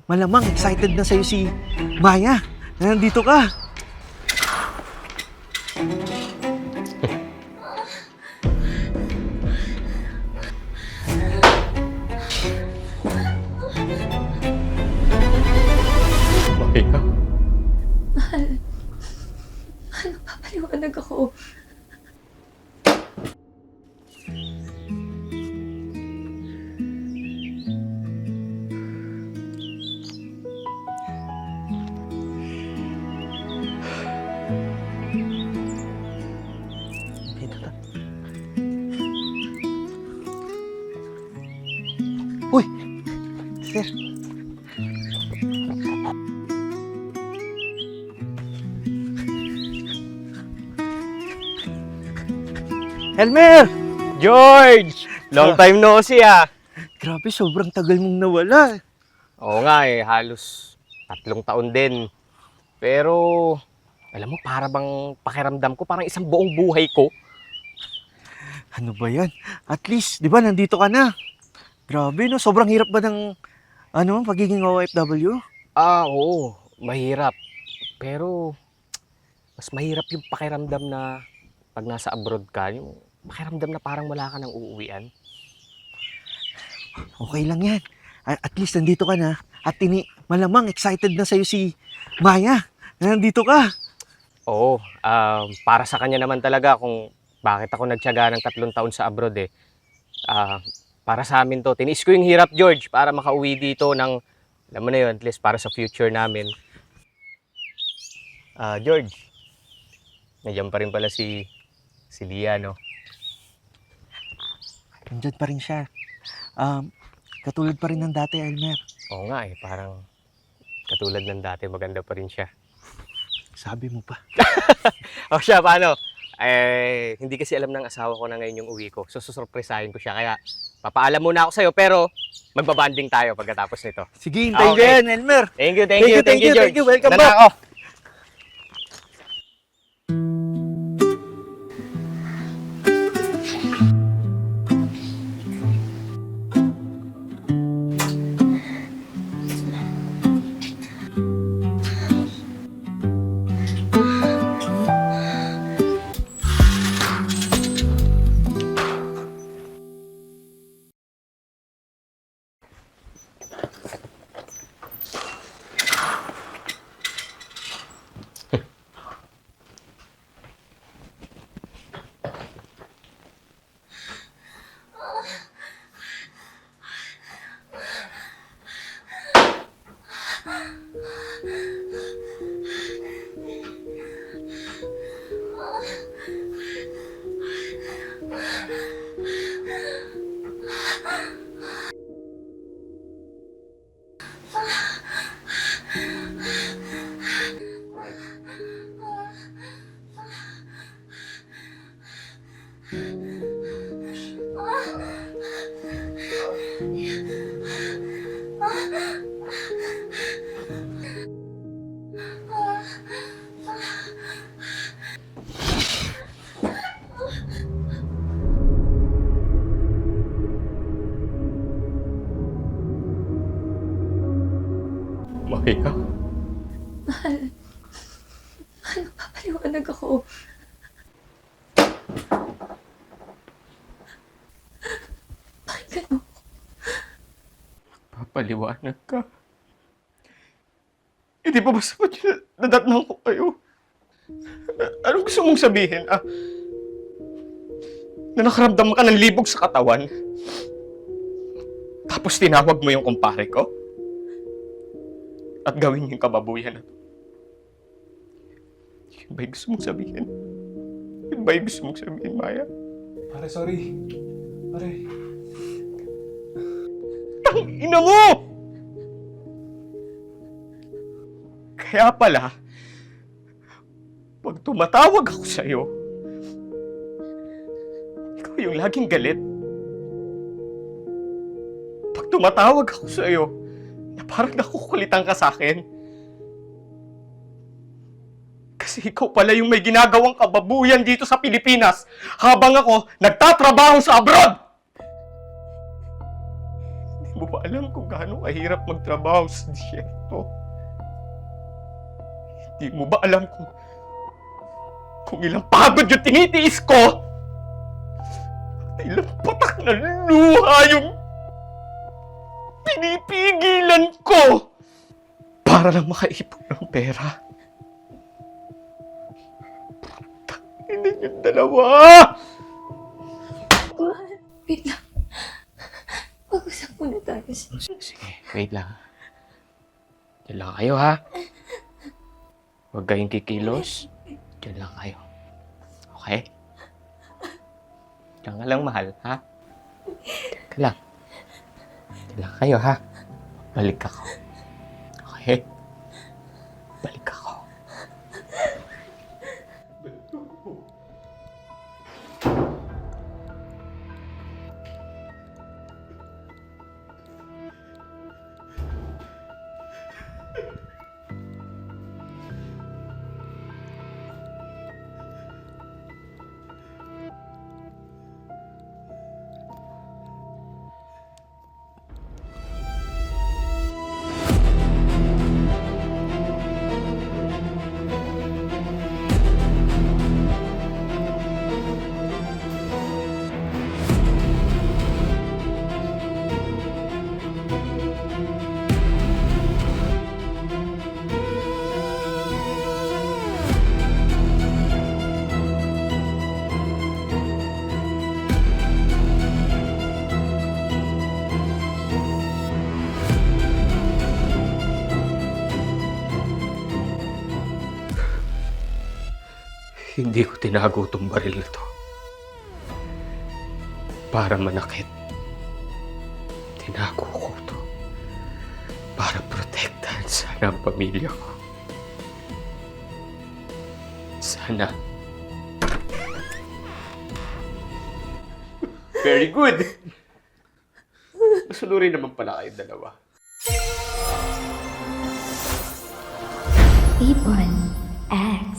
malamang excited na sa'yo si Maya na nandito ka. Maya? Papaliwanag ako. Dito ka. Uy! Sir. Elmer! George! Long time no see ah. Grabe, sobrang tagal mong nawala. Oo nga eh, halos 3 taon din. Pero, alam mo, para bang pakiramdam ko, parang isang buong buhay ko. Ano ba yan? At least, di ba, nandito ka na. Grabe, no? Sobrang hirap ba ng, pagiging OFW? Oo, mahirap. Pero, mas mahirap yung pakiramdam na pag nasa abroad ka, yung pakiramdam na parang wala ka nang uuwian. Okay lang yan. At least, nandito ka na. At malamang excited na sa'yo si Maya na nandito ka. Oo, para sa kanya naman talaga kung bakit ako nagtiyaga ng 3 taon sa abroad eh. Para sa amin to, tiniis ko yung hirap, George, para makauwi dito ng, alam mo na yun, at least para sa future namin. George, nandiyan pa rin pala si Lia, no? Nandyan pa rin siya. Katulad pa rin ng dati, Elmer. Oo nga eh, parang katulad ng dati, maganda pa rin siya. Sabi mo pa. O siya, paano? Hindi kasi alam ng asawa ko na ngayon yung uwi ko. So, susurpresahin ko siya. Kaya, papaalam muna ako sa'yo, pero magbabanding tayo pagkatapos nito. Sige, hintayin ko Okay. yan, Elmer. Thank you, George. Thank you. Welcome Tara na back. ako. Maya? Papaliwanag ako. Pakinggan mo. Papaliwanag ka. Hindi pa ba sapat yun? Nadatnang ko kayo. Anong gusto mong sabihin, Na nakaramdam ka ng libog sa katawan? Tapos tinawag mo yung kumpare ko? At gawin yung kababuyan na to? Yun ba yung gusto mong sabihin? Yun ba yung gusto mong sabihin, Maya? Pare, sorry. Pare. Tang ina mo! Kaya pala, pag tumatawag ako sa'yo, ikaw yung laging galit. Pag tumatawag ako sa'yo, na parang nakukulitan ka sa'kin. Kasi ikaw pala yung may ginagawang kababuyan dito sa Pilipinas habang ako nagtatrabaho sa abroad! Hindi mo mo alam kung gaano kahirap magtrabaho sa disyerto. Hindi mo ba alam kung ilang pagod yung tinitiis ko? At ilang patak na luha yung pinipigilan ko para lang makaipon ng pera. Hindi yung dalawa! Wait lang. Mag-usap muna tayo. Sige, wait lang. Diyan lang kayo, ha? Huwag kayong kikilos. Diyan lang kayo. Okay? Diyan ka lang, mahal, ha? Diyan ka lang. Diyan lang kayo, ha? Balik ako. Okay? Balik ako. Hindi ko tinago itong baril na to para manakit. Tinago ko to para protektahan sana ang pamilya ko. Sana. Very good! Masunurin naman pala kayong dalawa. Ibon X.